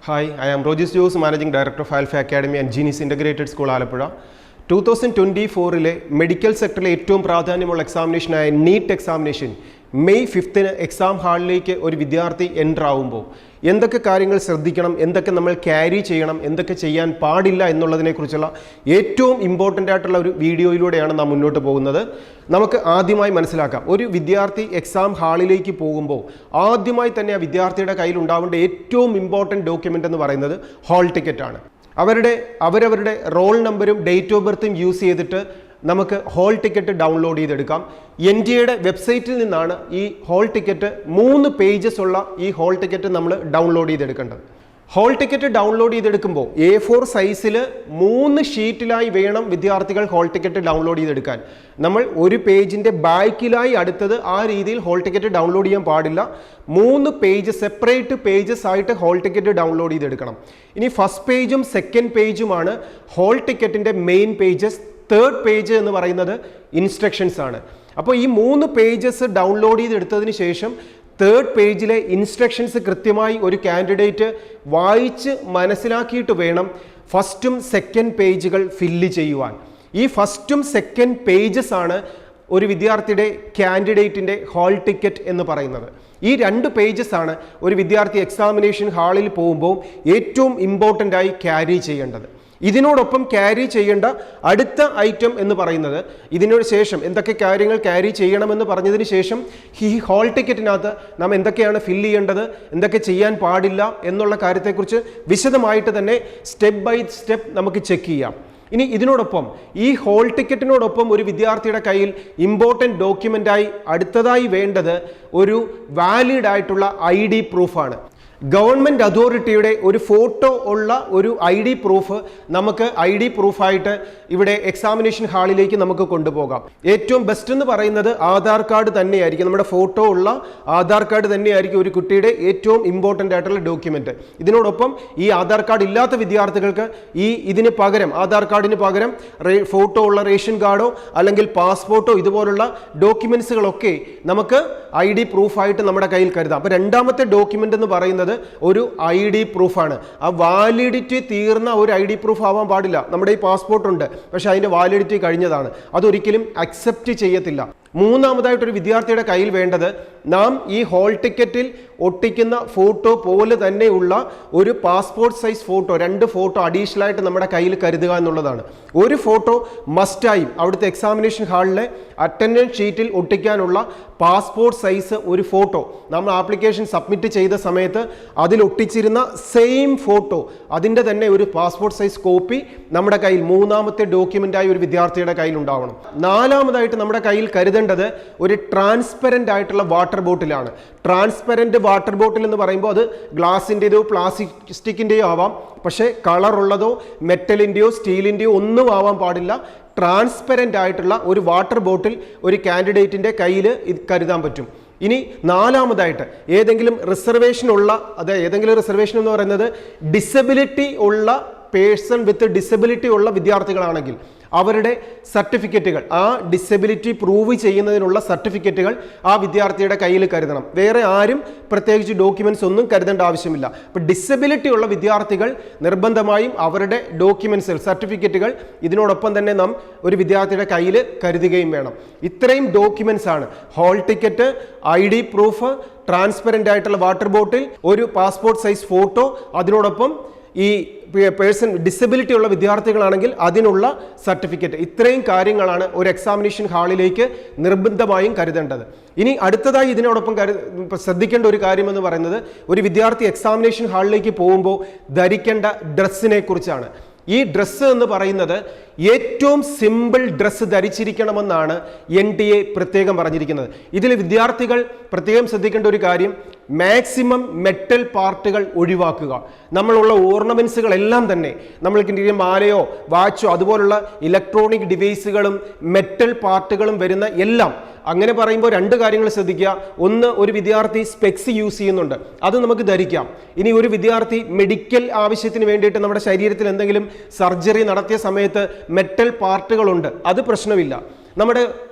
Hi, I am Rogis Jose, Managing Director of Alpha Academy and Genius Integrated School, Alappuzha. 2024 medical സെക്ടറിലെ ഏറ്റവും പ്രാധാന്യമുള്ള എക്സാമിനേഷനായ NEET examination May 5 exam ഹാളിലേക്ക് ഒരു വിദ്യാർത്ഥി enter ആവുമ്പോൾ എന്തൊക്കെ കാര്യങ്ങൾ ശ്രദ്ധിക്കണം, എന്തൊക്കെ നമ്മൾ ക്യാരി ചെയ്യണം, എന്തൊക്കെ ചെയ്യാൻ പാടില്ല എന്നുള്ളതിനെക്കുറിച്ചുള്ള ഏറ്റവും ഇമ്പോർട്ടൻ്റ് ആയിട്ടുള്ള ഒരു വീഡിയോയിലൂടെയാണ് നാം മുന്നോട്ട് പോകുന്നത്. നമുക്ക് ആദ്യമായി മനസ്സിലാക്കാം, ഒരു വിദ്യാർത്ഥി എക്സാം ഹാളിലേക്ക് പോകുമ്പോൾ ആദ്യമായി തന്നെ ആ വിദ്യാർത്ഥിയുടെ കയ്യിൽ ഉണ്ടാവേണ്ട ഏറ്റവും ഇമ്പോർട്ടൻ്റ് ഡോക്യുമെൻ്റ് എന്ന് പറയുന്നത് ഹാൾ ടിക്കറ്റാണ്. അവരവരുടെ റോൾ നമ്പറും ഡേറ്റ് ഓഫ് ബർത്തും യൂസ് ചെയ്തിട്ട് നമുക്ക് ഹാൾ ടിക്കറ്റ് ഡൗൺലോഡ് ചെയ്തെടുക്കാം. NTA വെബ്സൈറ്റിൽ നിന്നാണ് ഈ ഹാൾ ടിക്കറ്റ് 3 പേജസ് ഉള്ള ഈ ഹാൾ ടിക്കറ്റ് നമ്മൾ ഡൗൺലോഡ് ചെയ്തെടുക്കേണ്ടത്. ഹാൾ ടിക്കറ്റ് ഡൗൺലോഡ് ചെയ്തെടുക്കുമ്പോൾ A4 സൈസിൽ 3 ഷീറ്റിലായി വേണം വിദ്യാർത്ഥികൾ ഹാൾ ടിക്കറ്റ് ഡൗൺലോഡ് ചെയ്തെടുക്കാൻ. നമ്മൾ ഒരു പേജിൻ്റെ ബാക്കിലായി അടുത്തത് ആ രീതിയിൽ ഹാൾ ടിക്കറ്റ് ഡൗൺലോഡ് ചെയ്യാൻ പാടില്ല. 3 പേജ് സെപ്പറേറ്റ് പേജസ് ആയിട്ട് ഹാൾ ടിക്കറ്റ് ഡൗൺലോഡ് ചെയ്തെടുക്കണം. ഇനി ഫസ്റ്റ് പേജും സെക്കൻഡ് പേജുമാണ് ഹാൾ ടിക്കറ്റിൻ്റെ മെയിൻ പേജസ്. തേർഡ് പേജ് എന്ന് പറയുന്നത് ഇൻസ്ട്രക്ഷൻസ് ആണ്. അപ്പോൾ ഈ 3 പേജസ് ഡൗൺലോഡ് ചെയ്തെടുത്തതിന് ശേഷം തേർഡ് പേജിലെ ഇൻസ്ട്രക്ഷൻസ് കൃത്യമായി ഒരു കാൻഡിഡേറ്റ് വായിച്ച് മനസ്സിലാക്കിയിട്ട് വേണം ഫസ്റ്റും സെക്കൻഡ് പേജുകൾ ഫില്ല് ചെയ്യുവാൻ. ഈ ഫസ്റ്റും സെക്കൻഡ് പേജസ് ആണ് ഒരു വിദ്യാർത്ഥിയുടെ കാൻഡിഡേറ്റിൻ്റെ ഹാൾ ടിക്കറ്റ് എന്ന് പറയുന്നത്. ഈ 2 പേജസ് ആണ് ഒരു വിദ്യാർത്ഥി എക്സാമിനേഷൻ ഹാളിൽ പോകുമ്പോൾ ഏറ്റവും ഇമ്പോർട്ടൻ്റ് ആയി ക്യാരി ചെയ്യേണ്ടത്. ഇതിനോടൊപ്പം ക്യാരി ചെയ്യേണ്ട അടുത്ത ഐറ്റം എന്ന് പറയുന്നത്, ഇതിനോട് ശേഷം എന്തൊക്കെ കാര്യങ്ങൾ ക്യാരി ചെയ്യണമെന്ന് പറഞ്ഞതിന് ശേഷം ഈ ഹാൾ ടിക്കറ്റിനകത്ത് നാം എന്തൊക്കെയാണ് ഫില്ല് ചെയ്യേണ്ടത്, എന്തൊക്കെ ചെയ്യാൻ പാടില്ല എന്നുള്ള കാര്യത്തെക്കുറിച്ച് വിശദമായിട്ട് തന്നെ സ്റ്റെപ്പ് ബൈ സ്റ്റെപ്പ് നമുക്ക് ചെക്ക് ചെയ്യാം. ഇനി ഇതിനോടൊപ്പം ഈ ഹാൾ ടിക്കറ്റിനോടൊപ്പം ഒരു വിദ്യാർത്ഥിയുടെ കയ്യിൽ ഇമ്പോർട്ടൻ്റ് ഡോക്യുമെൻ്റായി അടുത്തതായി വേണ്ടത് ഒരു വാലിഡ് ആയിട്ടുള്ള ID പ്രൂഫാണ്. ഗവൺമെൻറ് അതോറിറ്റിയുടെ ഒരു ഫോട്ടോ ഉള്ള ഒരു ID പ്രൂഫ് നമുക്ക് ID പ്രൂഫായിട്ട് ഇവിടെ എക്സാമിനേഷൻ ഹാളിലേക്ക് നമുക്ക് കൊണ്ടുപോകാം. ഏറ്റവും ബെസ്റ്റ് എന്ന് പറയുന്നത് ആധാർ കാർഡ് തന്നെയായിരിക്കും. നമ്മുടെ ഫോട്ടോ ഉള്ള ആധാർ കാർഡ് തന്നെയായിരിക്കും ഒരു കുട്ടിയുടെ ഏറ്റവും ഇമ്പോർട്ടൻ്റ് ആയിട്ടുള്ള ഡോക്യുമെൻ്റ്. ഇതിനോടൊപ്പം ഈ ആധാർ കാർഡ് ഇല്ലാത്ത വിദ്യാർത്ഥികൾക്ക് ഇതിന് പകരം ആധാർ കാർഡിന് പകരം ഫോട്ടോ ഉള്ള റേഷൻ കാർഡോ അല്ലെങ്കിൽ പാസ്പോർട്ടോ ഇതുപോലുള്ള ഡോക്യുമെൻസുകളൊക്കെ നമുക്ക് ID പ്രൂഫായിട്ട് നമ്മുടെ കയ്യിൽ കരുതാം. അപ്പോൾ രണ്ടാമത്തെ ഡോക്യുമെൻ്റ് എന്ന് പറയുന്നത് ഒരു ID പ്രൂഫാണ്. ആ വാലിഡിറ്റി തീർന്ന ഒരു ID പ്രൂഫ് ആവാൻ പാടില്ല. നമ്മുടെ ഈ പാസ്പോർട്ട് ഉണ്ട്, പക്ഷെ അതിൻ്റെ വാലിഡിറ്റി കഴിഞ്ഞതാണ്, അതൊരിക്കലും അക്സെപ്റ്റ് ചെയ്യത്തില്ല. മൂന്നാമതായിട്ടൊരു വിദ്യാർത്ഥിയുടെ കയ്യിൽ വേണ്ടത് നാം ഈ ഹാൾ ടിക്കറ്റിൽ ഒട്ടിക്കുന്ന ഫോട്ടോ പോലെ തന്നെയുള്ള ഒരു passport size photo, 2 photo additional ആയിട്ട് നമ്മുടെ കയ്യിൽ കരുതുക എന്നുള്ളതാണ്. ഒരു ഫോട്ടോ മസ്റ്റായും അവിടുത്തെ എക്സാമിനേഷൻ ഹാളിലെ അറ്റൻഡൻസ് ഷീറ്റിൽ ഒട്ടിക്കാനുള്ള പാസ്പോർട്ട് സൈസ് ഒരു ഫോട്ടോ നമ്മൾ ആപ്ലിക്കേഷൻ സബ്മിറ്റ് ചെയ്ത സമയത്ത് അതിൽ ഒട്ടിച്ചിരുന്ന സെയിം ഫോട്ടോ, അതിൻ്റെ തന്നെ ഒരു പാസ്പോർട്ട് സൈസ് കോപ്പി നമ്മുടെ കയ്യിൽ മൂന്നാമത്തെ ഡോക്യുമെൻ്റായി ഒരു വിദ്യാർത്ഥിയുടെ കയ്യിൽ ഉണ്ടാവണം. നാലാമതായിട്ട് നമ്മുടെ കയ്യിൽ കരുതേണ്ടത് ഒരു ട്രാൻസ്പെറൻ്റ് ആയിട്ടുള്ള വാട്ടർ ബോട്ടിലാണ്. ട്രാൻസ്പെറൻറ്റ് വാട്ടർ ബോട്ടിൽ എന്ന് പറയുമ്പോൾ അത് ഗ്ലാസിൻ്റെയോ പ്ലാസ്റ്റിക്കിൻ്റെയോ ആവാം, പക്ഷേ കളറുള്ളതോ മെറ്റലിൻ്റെയോ സ്റ്റീലിൻ്റെയോ ഒന്നും ആവാൻ പാടില്ല. ട്രാൻസ്പെറൻ്റ് ആയിട്ടുള്ള ഒരു വാട്ടർ ബോട്ടിൽ ഒരു കാൻഡിഡേറ്റിൻ്റെ കയ്യിൽ കരുതാൻ പറ്റും. ഇനി നാലാമതായിട്ട് ഏതെങ്കിലും റിസർവേഷൻ ഉള്ള, ഏതെങ്കിലും റിസർവേഷൻ എന്ന് പറയുന്നത് ഡിസബിലിറ്റി ഉള്ള പേഴ്സൺ വിത്ത് ഡിസബിലിറ്റി ഉള്ള വിദ്യാർത്ഥികളാണെങ്കിൽ അവരുടെ സർട്ടിഫിക്കറ്റുകൾ, ആ ഡിസബിലിറ്റി പ്രൂവ് ചെയ്യുന്നതിനുള്ള സർട്ടിഫിക്കറ്റുകൾ ആ വിദ്യാർത്ഥിയുടെ കയ്യിൽ കരുതണം. വേറെ ആരും പ്രത്യേകിച്ച് ഡോക്യുമെൻറ്റ്സ് ഒന്നും കരുതേണ്ട ആവശ്യമില്ല. അപ്പോൾ ഡിസബിലിറ്റി ഉള്ള വിദ്യാർത്ഥികൾ നിർബന്ധമായും അവരുടെ ഡോക്യുമെൻറ്റ്സുകൾ, സർട്ടിഫിക്കറ്റുകൾ ഇതിനോടൊപ്പം തന്നെ നാം ഒരു വിദ്യാർത്ഥിയുടെ കയ്യിൽ കരുതുകയും വേണം. ഇത്രയും ഡോക്യുമെൻറ്റ്സ് ആണ് hall ticket, ID proof, transparent ആയിട്ടുള്ള വാട്ടർ ബോട്ടിൽ, ഒരു പാസ്പോർട്ട് സൈസ് ഫോട്ടോ, അതിനോടൊപ്പം ഈ പേഴ്സൺ ഡിസബിലിറ്റി ഉള്ള വിദ്യാർത്ഥികളാണെങ്കിൽ അതിനുള്ള സർട്ടിഫിക്കറ്റ്. ഇത്രയും കാര്യങ്ങളാണ് ഒരു എക്സാമിനേഷൻ ഹാളിലേക്ക് നിർബന്ധമായും കരുതേണ്ടത്. ഇനി അടുത്തതായി ഇതിനോടൊപ്പം ശ്രദ്ധിക്കേണ്ട ഒരു കാര്യം എന്ന് പറയുന്നത്, ഒരു വിദ്യാർത്ഥി എക്സാമിനേഷൻ ഹാളിലേക്ക് പോകുമ്പോൾ ധരിക്കേണ്ട ഡ്രസ്സിനെ കുറിച്ചാണ്. ഈ ഡ്രസ്സ് എന്ന് പറയുന്നത് ഏറ്റവും സിമ്പിൾ ഡ്രസ്സ് ധരിച്ചിരിക്കണമെന്നാണ് NTA പ്രത്യേകം പറഞ്ഞിരിക്കുന്നത്. ഇതിൽ വിദ്യാർത്ഥികൾ പ്രത്യേകം ശ്രദ്ധിക്കേണ്ട ഒരു കാര്യം, മാക്സിമം മെറ്റൽ പാർട്ടുകൾ ഒഴിവാക്കുക. നമ്മളുള്ള ഓർണമെൻറ്റ്സുകളെല്ലാം തന്നെ, നമ്മൾക്ക് മാലയോ വാച്ചോ അതുപോലുള്ള ഇലക്ട്രോണിക് ഡിവൈസുകളും മെറ്റൽ പാർട്ടുകളും വരുന്ന എല്ലാം, അങ്ങനെ പറയുമ്പോൾ 2 കാര്യങ്ങൾ ശ്രദ്ധിക്കുക. ഒന്ന്, ഒരു വിദ്യാർത്ഥി സ്പെക്സ് യൂസ് ചെയ്യുന്നുണ്ട്, അത് നമുക്ക് ധരിക്കാം. ഇനി ഒരു വിദ്യാർത്ഥി മെഡിക്കൽ ആവശ്യത്തിന് വേണ്ടിയിട്ട് നമ്മുടെ ശരീരത്തിൽ എന്തെങ്കിലും സർജറി നടത്തിയ സമയത്ത് മെറ്റൽ പാർട്ടുകളുണ്ട്, അത് പ്രശ്നമില്ല. നമ്മുടെ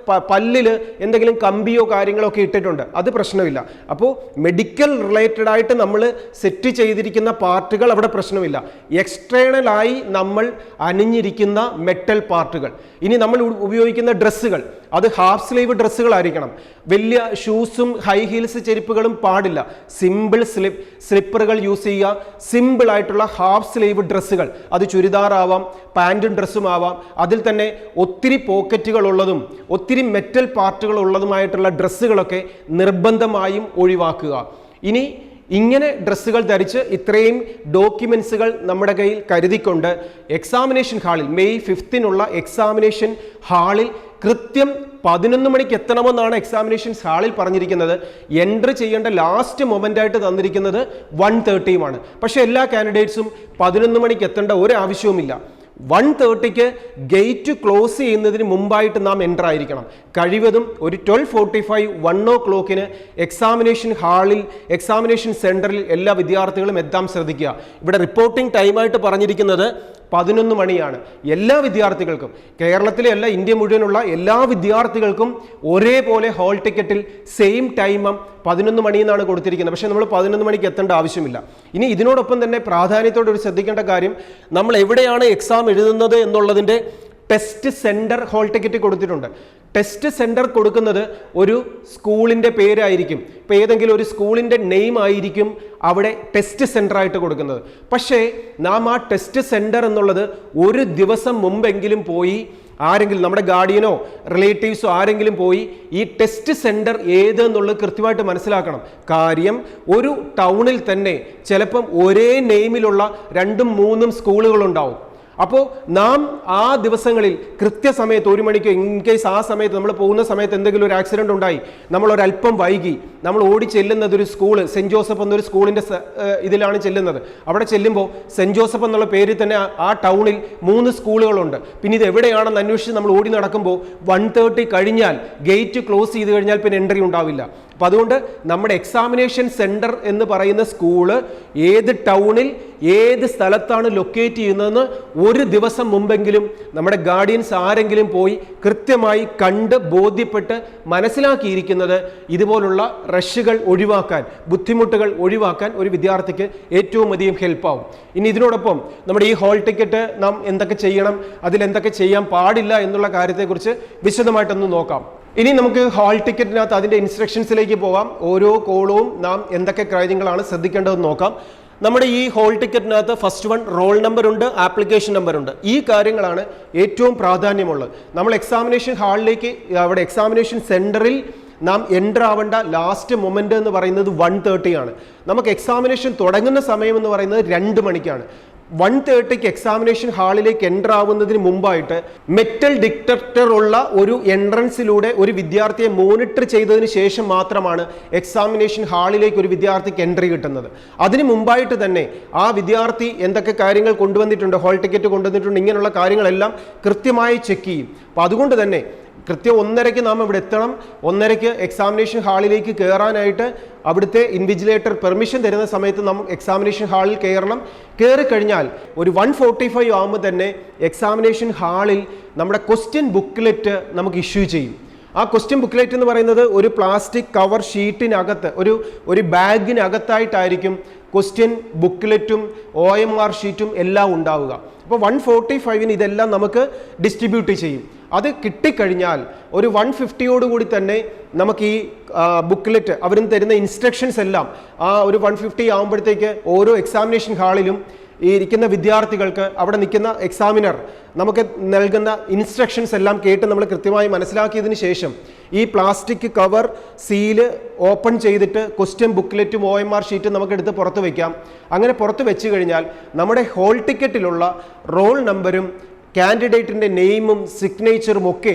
പല്ലിൽ എന്തെങ്കിലും കമ്പിയോ കാര്യങ്ങളോ ഒക്കെ ഇട്ടിട്ടുണ്ട്, അത് പ്രശ്നമില്ല. അപ്പോൾ മെഡിക്കൽ റിലേറ്റഡ് ആയിട്ട് നമ്മൾ സെറ്റ് ചെയ്തിരിക്കുന്ന പാർട്ടുകൾ അവിടെ പ്രശ്നമില്ല. എക്സ്റ്റേണലായി നമ്മൾ അണിഞ്ഞിരിക്കുന്ന മെറ്റൽ പാർട്ടുകൾ, ഇനി നമ്മൾ ഉപയോഗിക്കുന്ന ഡ്രസ്സുകൾ അത് ഹാഫ് സ്ലീവ് ഡ്രസ്സുകളായിരിക്കണം. വലിയ ഷൂസും ഹൈ ഹീൽസ് ചെരുപ്പുകളും പാടില്ല. സിമ്പിൾ സ്ലിപ്പറുകൾ യൂസ് ചെയ്യുക. സിമ്പിൾ ആയിട്ടുള്ള ഹാഫ് സ്ലീവ് ഡ്രസ്സുകൾ, അത് ചുരിദാർ ആവാം, പാൻറ്റും ഡ്രസ്സും ആവാം. അതിൽ തന്നെ ഒത്തിരി പോക്കറ്റുകൾ ഉള്ളതും ഒത്തിരി മെറ്റൽ പാർട്ടുകൾ ഉള്ളതുമായിട്ടുള്ള ഡ്രസ്സുകളൊക്കെ നിർബന്ധമായും ഒഴിവാക്കുക. ഇനി ഇങ്ങനെ ഡ്രസ്സുകൾ ധരിച്ച് ഇത്രയും ഡോക്യുമെന്റ്സുകൾ നമ്മുടെ കയ്യിൽ കരുതിക്കൊണ്ട് എക്സാമിനേഷൻ ഹാളിൽ മെയ് 5-നുള്ള എക്സാമിനേഷൻ ഹാളിൽ കൃത്യം 11 മണിക്ക് എത്തണമെന്നാണ് എക്സാമിനേഷൻ ഹാളിൽ പറഞ്ഞിരിക്കുന്നത്. എൻട്രി ചെയ്യേണ്ട ലാസ്റ്റ് മൊമെന്റ് ആയിട്ട് തന്നിരിക്കുന്നത് 1:30 പക്ഷെ എല്ലാ കാൻഡിഡേറ്റ്സും 11 മണിക്ക് എത്തേണ്ട ഒരു ആവശ്യവുമില്ല. 1:30 ഗേറ്റ് ക്ലോസ് ചെയ്യുന്നതിന് മുമ്പായിട്ട് നാം എൻ്റർ ആയിരിക്കണം. കഴിവതും ഒരു 12:45 1 o'clock എക്സാമിനേഷൻ ഹാളിൽ എക്സാമിനേഷൻ സെൻറ്ററിൽ എല്ലാ വിദ്യാർത്ഥികളും എത്താൻ ശ്രദ്ധിക്കുക. ഇവിടെ റിപ്പോർട്ടിംഗ് ടൈമായിട്ട് പറഞ്ഞിരിക്കുന്നത് 11 മണിയാണ്. എല്ലാ വിദ്യാർത്ഥികൾക്കും, കേരളത്തിലെ അല്ല ഇന്ത്യ മുഴുവനുള്ള എല്ലാ വിദ്യാർത്ഥികൾക്കും ഒരേപോലെ ഹോൾ ടിക്കറ്റിൽ സെയിം ടൈം 11 മണി എന്നാണ് കൊടുത്തിരിക്കുന്നത്. പക്ഷേ നമ്മൾ 11 മണിക്ക് എത്തേണ്ട ആവശ്യമില്ല. ഇനി ഇതിനോടൊപ്പം തന്നെ പ്രാധാന്യത്തോടെ ഒരു ശ്രദ്ധിക്കേണ്ട കാര്യം, നമ്മൾ എവിടെയാണ് എക്സാം എഴുതുന്നത് എന്നുള്ളതിൻ്റെ ടെസ്റ്റ് സെൻറ്റർ ഹോൾ ടിക്കറ്റ് കൊടുത്തിട്ടുണ്ട്. ടെസ്റ്റ് സെൻറ്റർ കൊടുക്കുന്നത് ഒരു സ്കൂളിൻ്റെ പേരായിരിക്കും. ഇപ്പോൾ ഏതെങ്കിലും ഒരു സ്കൂളിൻ്റെ നെയിം ആയിരിക്കും അവിടെ ടെസ്റ്റ് സെൻറ്റർ ആയിട്ട് കൊടുക്കുന്നത്. പക്ഷേ നാം ആ ടെസ്റ്റ് സെൻറ്റർ എന്നുള്ളത് ഒരു ദിവസം മുമ്പെങ്കിലും പോയി ആരെങ്കിലും നമ്മുടെ ഗാർഡിയനോ റിലേറ്റീവ്സോ ആരെങ്കിലും പോയി ഈ ടെസ്റ്റ് സെൻറ്റർ ഏതെന്നുള്ളത് കൃത്യമായിട്ട് മനസ്സിലാക്കണം. കാര്യം ഒരു ടൗണിൽ തന്നെ ചിലപ്പം ഒരേ നെയിമിലുള്ള 2-3 സ്കൂളുകളുണ്ടാവും. അപ്പോൾ നാം ആ ദിവസങ്ങളിൽ കൃത്യസമയത്ത് 1 മണിക്ക് ഇൻ കേസ് ആ സമയത്ത് നമ്മൾ പോകുന്ന സമയത്ത് എന്തെങ്കിലും ഒരു ആക്സിഡന്റ് ഉണ്ടായി, നമ്മൾ ഒരല്പം വൈകി, നമ്മൾ ഓടി ചെല്ലുന്നത് ഒരു സ്കൂള് സെൻറ് ജോസഫ് എന്നൊരു സ്കൂളിൻ്റെ ഇതിലാണ് ചെല്ലുന്നത്. അവിടെ ചെല്ലുമ്പോൾ സെൻറ് ജോസഫ് എന്നുള്ള പേരിൽ തന്നെ ആ ടൗണിൽ 3 സ്കൂളുകളുണ്ട്. പിന്നെ ഇത് എവിടെയാണെന്ന് അന്വേഷിച്ച് നമ്മൾ ഓടി നടക്കുമ്പോൾ 1:30 കഴിഞ്ഞാൽ ഗേറ്റ് ക്ലോസ് ചെയ്ത് കഴിഞ്ഞാൽ പിന്നെ എൻട്രി ഉണ്ടാവില്ല. അപ്പം അതുകൊണ്ട് നമ്മുടെ എക്സാമിനേഷൻ സെൻറ്റർ എന്ന് പറയുന്ന സ്കൂള് ഏത് ടൗണിൽ ഏത് സ്ഥലത്താണ് ലൊക്കേറ്റ് ചെയ്യുന്നതെന്ന് ഒരു ദിവസം മുമ്പെങ്കിലും നമ്മുടെ ഗാർഡിയൻസ് ആരെങ്കിലും പോയി കൃത്യമായി കണ്ട് ബോധ്യപ്പെട്ട് മനസ്സിലാക്കിയിരിക്കുന്നത് ഇതുപോലുള്ള റഷുകൾ ഒഴിവാക്കാൻ, ബുദ്ധിമുട്ടുകൾ ഒഴിവാക്കാൻ ഒരു വിദ്യാർത്ഥിക്ക് ഏറ്റവും അധികം ഹെൽപ്പാവും. ഇനി ഇതിനോടൊപ്പം നമ്മുടെ ഈ ഹോൾ ടിക്കറ്റ് നാം എന്തൊക്കെ ചെയ്യണം, അതിലെന്തൊക്കെ ചെയ്യാൻ പാടില്ല എന്നുള്ള കാര്യത്തെക്കുറിച്ച് വിശദമായിട്ടൊന്ന് നോക്കാം. ഇനി നമുക്ക് ഹാൾ ടിക്കറ്റിനകത്ത് അതിൻ്റെ ഇൻസ്ട്രക്ഷൻസിലേക്ക് പോകാം. ഓരോ കോളവും നാം എന്തൊക്കെ കാര്യങ്ങളാണ് ശ്രദ്ധിക്കേണ്ടതെന്ന് നോക്കാം. നമ്മുടെ ഈ ഹോൾ ടിക്കറ്റിനകത്ത് ഫസ്റ്റ് വൺ റോൾ നമ്പർ ഉണ്ട്, ആപ്ലിക്കേഷൻ നമ്പർ ഉണ്ട്. ഈ കാര്യങ്ങളാണ് ഏറ്റവും പ്രാധാന്യമുള്ളത്. നമ്മൾ എക്സാമിനേഷൻ ഹാളിലേക്ക് അവിടെ എക്സാമിനേഷൻ സെൻറ്ററിൽ നാം എൻ്റർ ആവേണ്ട ലാസ്റ്റ് മൊമെൻ്റ് എന്ന് പറയുന്നത് 1:30 നമുക്ക് എക്സാമിനേഷൻ തുടങ്ങുന്ന സമയം എന്ന് പറയുന്നത് 2 മണിക്കാണ്. 1:30 എക്സാമിനേഷൻ ഹാളിലേക്ക് എൻ്റർ ആവുന്നതിന് മുമ്പായിട്ട് മെറ്റൽ ഡിറ്റക്ടർ ഉള്ള ഒരു എൻട്രൻസിലൂടെ ഒരു വിദ്യാർത്ഥിയെ മോണിറ്റർ ചെയ്തതിന് ശേഷം മാത്രമാണ് എക്സാമിനേഷൻ ഹാളിലേക്ക് ഒരു വിദ്യാർത്ഥിക്ക് എൻട്രി കിട്ടുന്നത്. അതിന് മുമ്പായിട്ട് തന്നെ ആ വിദ്യാർത്ഥി എന്തൊക്കെ കാര്യങ്ങൾ കൊണ്ടുവന്നിട്ടുണ്ട്, ഹോൾ ടിക്കറ്റ് കൊണ്ടുവന്നിട്ടുണ്ട്, ഇങ്ങനെയുള്ള കാര്യങ്ങളെല്ലാം കൃത്യമായി ചെക്ക് ചെയ്യും. അപ്പോൾ അതുകൊണ്ട് തന്നെ കൃത്യം 1:30 നാം ഇവിടെ എത്തണം. 1:30 എക്സാമിനേഷൻ ഹാളിലേക്ക് കയറാനായിട്ട് അവിടുത്തെ ഇൻവിജിലേറ്റർ പെർമിഷൻ തരുന്ന സമയത്ത് നാം എക്സാമിനേഷൻ ഹാളിൽ കയറണം. കയറി കഴിഞ്ഞാൽ ഒരു 1:45 ആകുമ്പോൾ തന്നെ എക്സാമിനേഷൻ ഹാളിൽ നമ്മുടെ ക്വസ്റ്റ്യൻ ബുക്ക്ലെറ്റ് നമുക്ക് ഇഷ്യൂ ചെയ്യും. ആ ക്വസ്റ്റ്യൻ ബുക്ക്ലെറ്റ് എന്ന് പറയുന്നത് ഒരു പ്ലാസ്റ്റിക് കവർ ഷീറ്റിനകത്ത് ഒരു ബാഗിനകത്തായിട്ടായിരിക്കും ക്വസ്റ്റ്യൻ ബുക്ക്ലെറ്റും OMR ഷീറ്റും എല്ലാം ഉണ്ടാവുക. അപ്പോൾ 1:45 ഇതെല്ലാം നമുക്ക് ഡിസ്ട്രിബ്യൂട്ട് ചെയ്യും. അത് കിട്ടിക്കഴിഞ്ഞാൽ ഒരു 1:50 തന്നെ നമുക്ക് ഈ ബുക്ക്ലെറ്റ് അവരും തരുന്ന ഇൻസ്ട്രക്ഷൻസ് എല്ലാം ആ ഒരു 1:50 ആകുമ്പോഴത്തേക്ക് ഓരോ എക്സാമിനേഷൻ ഹാളിലും ഈ ഇരിക്കുന്ന വിദ്യാർത്ഥികൾക്ക് അവിടെ നിൽക്കുന്ന എക്സാമിനർ നമുക്ക് നൽകുന്ന ഇൻസ്ട്രക്ഷൻസ് എല്ലാം കേട്ട് നമ്മൾ കൃത്യമായി മനസ്സിലാക്കിയതിന് ശേഷം ഈ പ്ലാസ്റ്റിക് കവർ സീല് ഓപ്പൺ ചെയ്തിട്ട് ക്വസ്റ്റ്യൻ ബുക്ക്ലെറ്റും OMR ഷീറ്റും നമുക്കെടുത്ത് പുറത്ത് വയ്ക്കാം. അങ്ങനെ പുറത്ത് വെച്ച് കഴിഞ്ഞാൽ നമ്മുടെ ഹോൾ ടിക്കറ്റിലുള്ള റോൾ നമ്പരും കാൻഡിഡേറ്റിൻ്റെ നെയിമും സിഗ്നേച്ചറും ഒക്കെ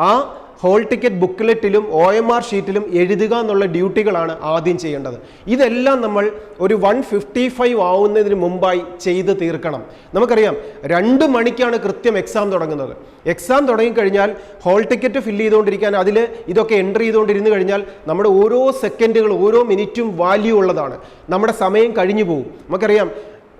ആ ഹോൾ ടിക്കറ്റ് ബുക്ക്ലെറ്റിലും OMR ഷീറ്റിലും എഴുതുക എന്നുള്ള ഡ്യൂട്ടികളാണ് ആദ്യം ചെയ്യേണ്ടത്. ഇതെല്ലാം നമ്മൾ ഒരു 1:55 ആവുന്നതിന് മുമ്പായി ചെയ്ത് തീർക്കണം. നമുക്കറിയാം 2 മണിക്കാണ് കൃത്യം എക്സാം തുടങ്ങുന്നത്. എക്സാം തുടങ്ങിക്കഴിഞ്ഞാൽ ഹോൾ ടിക്കറ്റ് ഫില്ല് ചെയ്തുകൊണ്ടിരിക്കാൻ അതിൽ ഇതൊക്കെ എൻ്റർ ചെയ്തുകൊണ്ടിരുന്നു കഴിഞ്ഞാൽ നമ്മുടെ ഓരോ സെക്കൻഡുകളും ഓരോ മിനിറ്റും വാല്യൂ ഉള്ളതാണ്. നമ്മുടെ സമയം കഴിഞ്ഞു പോകും. നമുക്കറിയാം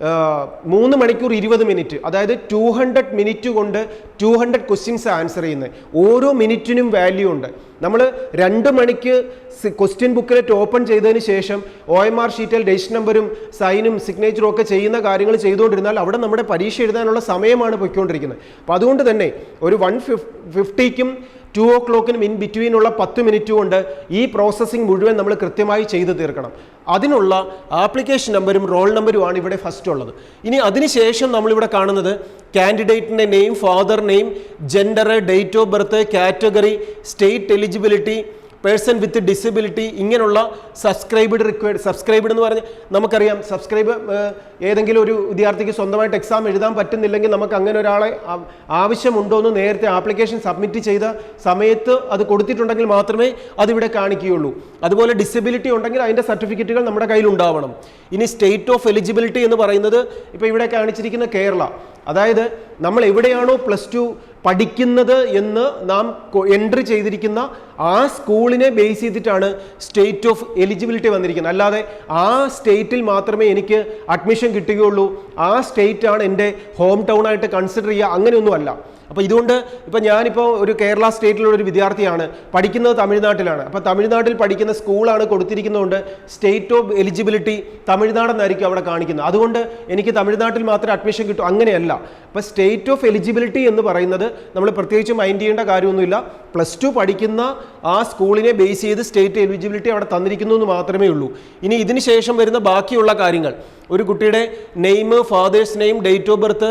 3 മണിക്കൂർ 20 മിനിറ്റ്, അതായത് 200 മിനിറ്റ് കൊണ്ട് 200 ക്വസ്റ്റ്യൻസ് ആൻസർ ചെയ്യുന്നത്. ഓരോ മിനിറ്റിനും വാല്യൂ ഉണ്ട്. നമ്മൾ 2 മണിക്ക് ക്വസ്റ്റ്യൻ ബുക്കിലെറ്റ് ഓപ്പൺ ചെയ്തതിന് ശേഷം OMR ഷീറ്റിൽ രജിസ്റ്റർ നമ്പരും സൈനും സിഗ്നേച്ചറും ഒക്കെ ചെയ്യുന്ന കാര്യങ്ങൾ ചെയ്തുകൊണ്ടിരുന്നാൽ അവിടെ നമ്മുടെ പരീക്ഷ എഴുതാനുള്ള സമയമാണ് പൊയ്ക്കൊണ്ടിരിക്കുന്നത്. അപ്പോൾ അതുകൊണ്ട് തന്നെ ഒരു 1:50ക്കും 2 o'clockനും ഇൻ ബിറ്റ്വീനുള്ള 10 മിനിറ്റ് കൊണ്ട് ഈ പ്രോസസ്സിംഗ് മുഴുവൻ നമ്മൾ കൃത്യമായി ചെയ്തു തീർക്കണം. അതിനുള്ള ആപ്ലിക്കേഷൻ നമ്പരും റോൾ നമ്പരുമാണ് ഇവിടെ ഫസ്റ്റ് ഉള്ളത്. ഇനി അതിനുശേഷം നമ്മളിവിടെ കാണുന്നത് കാൻഡിഡേറ്റിൻ്റെ name, father name, gender, date of birth, category, state eligibility, person with disability, ഇങ്ങനെയുള്ള സബ്സ്ക്രൈബ്ഡ് എന്ന് പറഞ്ഞ് നമുക്കറിയാം. ഏതെങ്കിലും ഒരു വിദ്യാർത്ഥിക്ക് സ്വന്തമായിട്ട് എക്സാം എഴുതാൻ പറ്റുന്നില്ലെങ്കിൽ നമുക്ക് അങ്ങനെ ഒരാളെ ആവശ്യമുണ്ടോ എന്ന് നേരത്തെ ആപ്ലിക്കേഷൻ സബ്മിറ്റ് ചെയ്ത സമയത്ത് അത് കൊടുത്തിട്ടുണ്ടെങ്കിൽ മാത്രമേ അതിവിടെ കാണിക്കുകയുള്ളൂ. അതുപോലെ ഡിസബിലിറ്റി ഉണ്ടെങ്കിൽ അതിൻ്റെ സർട്ടിഫിക്കറ്റുകൾ നമ്മുടെ കയ്യിൽ ഉണ്ടാവണം. ഇനി സ്റ്റേറ്റ് ഓഫ് എലിജിബിലിറ്റി എന്ന് പറയുന്നത് ഇപ്പോൾ ഇവിടെ കാണിച്ചിരിക്കുന്ന കേരള, അതായത് നമ്മൾ എവിടെയാണോ +2 പഠിക്കുന്നത് എന്ന് നാം എൻട്രി ചെയ്തിരിക്കുന്ന ആ സ്കൂളിനെ ബേസ് ചെയ്തിട്ടാണ് സ്റ്റേറ്റ് ഓഫ് എലിജിബിലിറ്റി വന്നിരിക്കുന്നത്. അല്ലാതെ ആ സ്റ്റേറ്റിൽ മാത്രമേ എനിക്ക് അഡ്മിഷൻ കിട്ടുകയുള്ളൂ, ആ സ്റ്റേറ്റ് ആണ് എൻ്റെ ഹോം ടൗൺ ആയിട്ട് കൺസിഡർ ചെയ്യുക, അങ്ങനെയൊന്നുമല്ല. അപ്പോൾ ഇതുകൊണ്ട് ഇപ്പോൾ ഞാനിപ്പോൾ ഒരു കേരള സ്റ്റേറ്റിലുള്ള ഒരു വിദ്യാർത്ഥിയാണ്, പഠിക്കുന്നത് തമിഴ്നാട്ടിലാണ്. അപ്പോൾ തമിഴ്നാട്ടിൽ പഠിക്കുന്ന സ്കൂളാണ് കൊടുത്തിരിക്കുന്നതുകൊണ്ട് സ്റ്റേറ്റ് ഓഫ് എലിജിബിലിറ്റി തമിഴ്നാടെന്നായിരിക്കും അവിടെ കാണിക്കുന്നത്. അതുകൊണ്ട് എനിക്ക് തമിഴ്നാട്ടിൽ മാത്രമേ അഡ്മിഷൻ കിട്ടൂ, അങ്ങനെയല്ല. അപ്പോൾ സ്റ്റേറ്റ് ഓഫ് എലിജിബിലിറ്റി എന്ന് പറയുന്നത് നമ്മൾ പ്രത്യേകിച്ച് മൈൻഡ് ചെയ്യേണ്ട കാര്യമൊന്നുമില്ല. +2 പഠിക്കുന്ന ആ സ്കൂളിനെ ബേസ് ചെയ്ത് സ്റ്റേറ്റ് എലിജിബിലിറ്റി അവിടെ തന്നിരിക്കുന്നു എന്ന് മാത്രമേ ഉള്ളൂ. ഇനി ഇതിന് ശേഷം വരുന്ന ബാക്കിയുള്ള കാര്യങ്ങൾ, ഒരു കുട്ടിയുടെ name, fathers name, date of birth,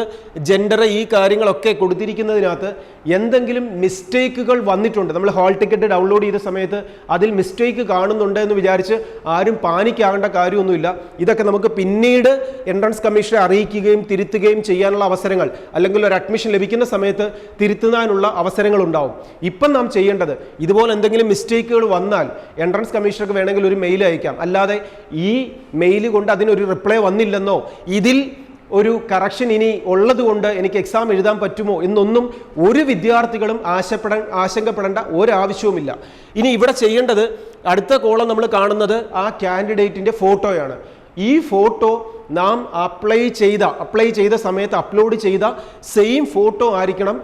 gender, ഈ കാര്യങ്ങളൊക്കെ കൊടുത്തിരിക്കുന്നതിനകത്ത് എന്തെങ്കിലും മിസ്റ്റേക്കുകൾ വന്നിട്ടുണ്ട്, നമ്മൾ ഹാൾ ടിക്കറ്റ് ഡൗൺലോഡ് ചെയ്ത സമയത്ത് അതിൽ മിസ്റ്റേക്ക് കാണുന്നുണ്ട് എന്ന് വിചാരിച്ച് ആരും പാനിക്കാകേണ്ട കാര്യമൊന്നുമില്ല. ഇതൊക്കെ നമുക്ക് പിന്നീട് എൻട്രൻസ് കമ്മീഷനെ അറിയിക്കുകയും തിരുത്തുകയും ചെയ്യാനുള്ള അവസരങ്ങൾ, അല്ലെങ്കിൽ ഒരു അഡ്മിഷൻ ലഭിക്കുന്ന സമയത്ത് തിരുത്തുന്നതിനുള്ള അവസരങ്ങൾ ഉണ്ടാവും. ഇപ്പം നാം ചെയ്യേണ്ടത്, ഇതുപോലെ എന്തെങ്കിലും മിസ്റ്റേക്കുകൾ വന്നാൽ എൻട്രൻസ് കമ്മീഷണർക്ക് വേണമെങ്കിൽ ഒരു മെയിൽ അയക്കാം. അല്ലാതെ ഈ മെയിൽ കൊണ്ട് അതിനൊരു റിപ്ലൈ വന്നില്ലെന്നോ ഇതിൽ ഒരു കറക്ഷൻ ഇനി ഉള്ളത് കൊണ്ട് എനിക്ക് എക്സാം എഴുതാൻ പറ്റുമോ എന്നൊന്നും ഒരു വിദ്യാർത്ഥികളും ആശങ്കപ്പെടേണ്ട ഒരാവശ്യവുമില്ല. ഇനി ഇവിടെ ചെയ്യേണ്ടത്, അടുത്ത കോളം നമ്മൾ കാണുന്നത് ആ കാൻഡിഡേറ്റിൻ്റെ ഫോട്ടോയാണ്. ഈ ഫോട്ടോ നാം അപ്ലൈ ചെയ്ത സമയത്ത് അപ്ലോഡ് ചെയ്ത സെയിം ഫോട്ടോ ആയിരിക്കണം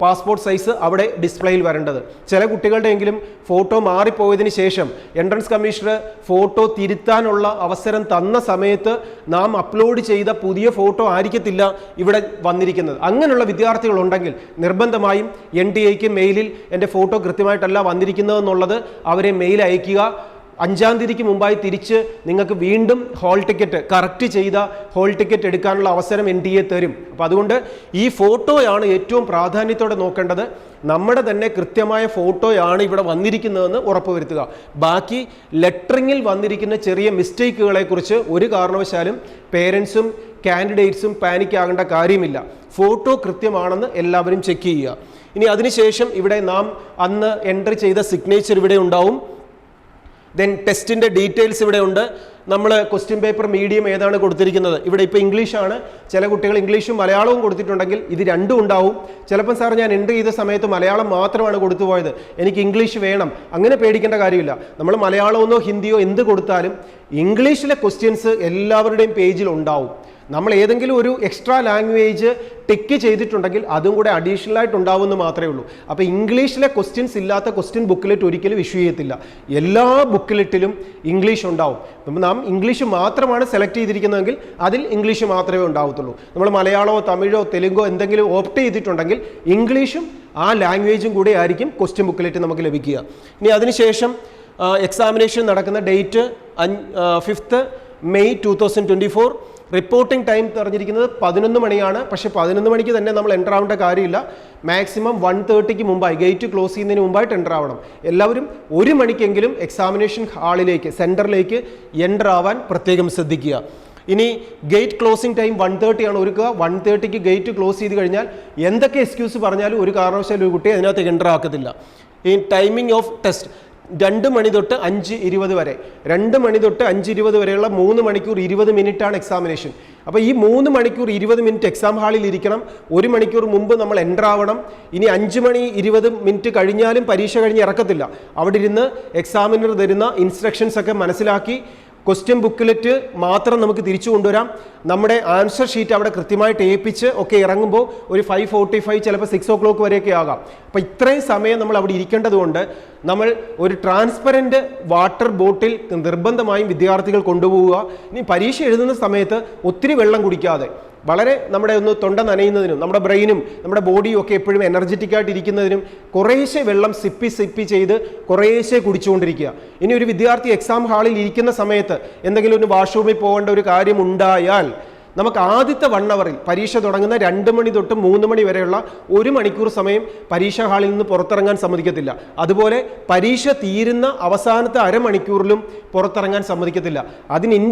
പാസ്പോർട്ട് സൈസ് അവിടെ ഡിസ്പ്ലേയിൽ വരേണ്ടത്. ചില കുട്ടികളുടെയെങ്കിലും ഫോട്ടോ മാറിപ്പോയതിന് ശേഷം എൻട്രൻസ് കമ്മീഷണർ ഫോട്ടോ തിരുത്താനുള്ള അവസരം തന്ന സമയത്ത് നാം അപ്ലോഡ് ചെയ്ത പുതിയ ഫോട്ടോ ആയിരിക്കത്തില്ല ഇവിടെ വന്നിരിക്കുന്നത്. അങ്ങനെയുള്ള വിദ്യാർത്ഥികളുണ്ടെങ്കിൽ നിർബന്ധമായും NTA-ക്ക് മെയിലിൽ എൻ്റെ ഫോട്ടോ കൃത്യമായിട്ടല്ല വന്നിരിക്കുന്നതെന്നുള്ളത് അവരെ മെയിൽ അയക്കുക. 5-ാം തീയതിക്ക് മുമ്പായി തിരിച്ച് നിങ്ങൾക്ക് വീണ്ടും ഹോൾ ടിക്കറ്റ്, കറക്റ്റ് ചെയ്ത ഹോൾ ടിക്കറ്റ് എടുക്കാനുള്ള അവസരം NTA തരും. അപ്പോൾ അതുകൊണ്ട് ഈ ഫോട്ടോയാണ് ഏറ്റവും പ്രാധാന്യത്തോടെ നോക്കേണ്ടത്. നമ്മുടെ തന്നെ കൃത്യമായ ഫോട്ടോയാണ് ഇവിടെ വന്നിരിക്കുന്നതെന്ന് ഉറപ്പുവരുത്തുക. ബാക്കി ലെറ്ററിങ്ങിൽ വന്നിരിക്കുന്ന ചെറിയ മിസ്റ്റേക്കുകളെക്കുറിച്ച് ഒരു കാരണവശാലും പേരൻസും കാൻഡിഡേറ്റ്സും പാനിക്കാകേണ്ട കാര്യമില്ല. ഫോട്ടോ കൃത്യമാണെന്ന് എല്ലാവരും ചെക്ക് ചെയ്യുക. ഇനി അതിനുശേഷം ഇവിടെ നാം അന്ന് എൻട്രി ചെയ്ത സിഗ്നേച്ചർ ഇവിടെ ഉണ്ടാവും. ദെൻ ടെസ്റ്റിൻ്റെ ഡീറ്റെയിൽസ് ഇവിടെ ഉണ്ട്. നമ്മൾ ക്വസ്റ്റ്യൻ പേപ്പർ മീഡിയം ഏതാണ് കൊടുത്തിരിക്കുന്നത്, ഇവിടെ ഇപ്പോൾ ഇംഗ്ലീഷാണ്. ചില കുട്ടികൾ ഇംഗ്ലീഷും മലയാളവും കൊടുത്തിട്ടുണ്ടെങ്കിൽ ഇത് രണ്ടും ഉണ്ടാവും. ചിലപ്പം സാർ ഞാൻ എൻട്രി ചെയ്ത സമയത്ത് മലയാളം മാത്രമാണ് കൊടുത്തുപോയത്, എനിക്ക് ഇംഗ്ലീഷ് വേണം, അങ്ങനെ പേടിക്കേണ്ട കാര്യമില്ല. നമ്മൾ മലയാളമെന്നോ ഹിന്ദിയോ എന്ത് കൊടുത്താലും ഇംഗ്ലീഷിലെ ക്വസ്റ്റ്യൻസ് എല്ലാവരുടെയും പേജിൽ ഉണ്ടാവും. നമ്മൾ ഏതെങ്കിലും ഒരു എക്സ്ട്രാ ലാംഗ്വേജ് ടിക്ക് ചെയ്തിട്ടുണ്ടെങ്കിൽ അതും കൂടെ അഡീഷണൽ ആയിട്ട് ഉണ്ടാവുമെന്ന് മാത്രമേ ഉള്ളൂ. അപ്പോൾ ഇംഗ്ലീഷിലെ ക്വസ്റ്റ്യൻസ് ഇല്ലാത്ത ക്വസ്റ്റ്യൻ ബുക്കിലെറ്റ് ഒരിക്കലും ഇഷ്യൂ ചെയ്യത്തില്ല. എല്ലാ ബുക്കിലെറ്റിലും ഇംഗ്ലീഷ് ഉണ്ടാവും. അപ്പം നാം ഇംഗ്ലീഷ് മാത്രമാണ് സെലക്ട് ചെയ്തിരിക്കുന്നതെങ്കിൽ അതിൽ ഇംഗ്ലീഷ് മാത്രമേ ഉണ്ടാവത്തുള്ളൂ. നമ്മൾ മലയാളമോ തമിഴോ തെലുങ്കോ എന്തെങ്കിലും ഓപ്റ്റ് ചെയ്തിട്ടുണ്ടെങ്കിൽ ഇംഗ്ലീഷും ആ ലാംഗ്വേജും കൂടെ ആയിരിക്കും ക്വസ്റ്റ്യൻ ബുക്കിലെറ്റ് നമുക്ക് ലഭിക്കുക. ഇനി അതിനുശേഷം എക്സാമിനേഷൻ നടക്കുന്ന date 5th May 2024. Reporting time പറഞ്ഞിരിക്കുന്നത് 11 മണിയാണ്. പക്ഷേ 11 മണിക്ക് തന്നെ നമ്മൾ എൻ്റർ ആവേണ്ട കാര്യമില്ല. മാക്സിമം 1:30ക്ക് മുമ്പായി, ഗേറ്റ് ക്ലോസ് ചെയ്യുന്നതിന് മുമ്പായിട്ട് എൻ്റർ ആവണം. എല്ലാവരും 1 മണിക്കെങ്കിലും എക്സാമിനേഷൻ ഹാളിലേക്ക്, സെൻറ്ററിലേക്ക് എൻ്റർ ആവാൻ പ്രത്യേകം ശ്രദ്ധിക്കുക. ഇനി ഗേറ്റ് ക്ലോസിംഗ് ടൈം 1:30 ആണ് ഒരുക്കുക. 1:30ക്ക് ഗേറ്റ് ക്ലോസ് ചെയ്ത് കഴിഞ്ഞാൽ എന്തൊക്കെ എക്സ്ക്യൂസ് പറഞ്ഞാലും ഒരു കാരണവശാലും ഒരു കുട്ടിയെ അതിനകത്ത് എൻ്റർ ആക്കത്തില്ല. ഈ ടൈമിംഗ് ഓഫ് ടെസ്റ്റ് 2 മണി തൊട്ട് 5:20 വരെ, 2 മണി തൊട്ട് 5:20 വരെയുള്ള 3 മണിക്കൂർ 20 മിനിറ്റാണ് എക്സാമിനേഷൻ. അപ്പോൾ ഈ 3 മണിക്കൂർ 20 മിനിറ്റ് എക്സാം ഹാളിൽ ഇരിക്കണം. 1 മണിക്കൂർ മുമ്പ് നമ്മൾ എൻ്റർ ആവണം. ഇനി 5 മണി 20 മിനിറ്റ് കഴിഞ്ഞാലും പരീക്ഷ കഴിഞ്ഞ് ഇറക്കത്തില്ല. അവിടെ ഇരുന്ന് എക്സാമിനർ തരുന്ന ഇൻസ്ട്രക്ഷൻസ് ഒക്കെ മനസ്സിലാക്കി ക്വസ്റ്റ്യൻ ബുക്കിലെറ്റ് മാത്രം നമുക്ക് തിരിച്ചു കൊണ്ടുവരാം. നമ്മുടെ ആൻസർ ഷീറ്റ് അവിടെ കൃത്യമായിട്ട് ഏൽപ്പിച്ച് ഒക്കെ ഇറങ്ങുമ്പോൾ ഒരു 5:45 ചിലപ്പോൾ 6 o'clock വരെയൊക്കെ ആകാം. അപ്പോൾ ഇത്രയും സമയം നമ്മൾ അവിടെ ഇരിക്കേണ്ടതുകൊണ്ട് നമ്മൾ ഒരു ട്രാൻസ്പെറൻറ്റ് വാട്ടർ ബോട്ടിൽ നിർബന്ധമായും വിദ്യാർത്ഥികൾ കൊണ്ടുപോവുക. ഇനി പരീക്ഷ എഴുതുന്ന സമയത്ത് ഒത്തിരി വെള്ളം കുടിക്കാതെ വളരെ നമ്മുടെ ഒന്ന് തൊണ്ട നനയുന്നതിനും നമ്മുടെ ബ്രെയിനും നമ്മുടെ ബോഡിയും ഒക്കെ എപ്പോഴും എനർജറ്റിക് ആയിട്ട് ഇരിക്കുന്നതിനും കുറേശ്ശെ വെള്ളം സിപ്പി ചെയ്ത് കുറേശ്ശെ കുടിച്ചുകൊണ്ടിരിക്കുക. ഇനി ഒരു വിദ്യാർത്ഥി എക്സാം ഹാളിൽ ഇരിക്കുന്ന സമയത്ത് എന്തെങ്കിലും ഒരു വാഷ്റൂമിൽ പോകേണ്ട ഒരു കാര്യം ഉണ്ടായാൽ നമുക്ക് ആദ്യത്തെ 1 hour പരീക്ഷ തുടങ്ങുന്ന 2 മണി തൊട്ട് 3 മണി വരെയുള്ള 1 മണിക്കൂർ സമയം പരീക്ഷാ ഹാളിൽ നിന്ന് പുറത്തിറങ്ങാൻ സമ്മതിക്കത്തില്ല. അതുപോലെ പരീക്ഷ തീരുന്ന അവസാനത്തെ അരമണിക്കൂറിലും പുറത്തിറങ്ങാൻ സമ്മതിക്കത്തില്ല. അതിന് ഇൻ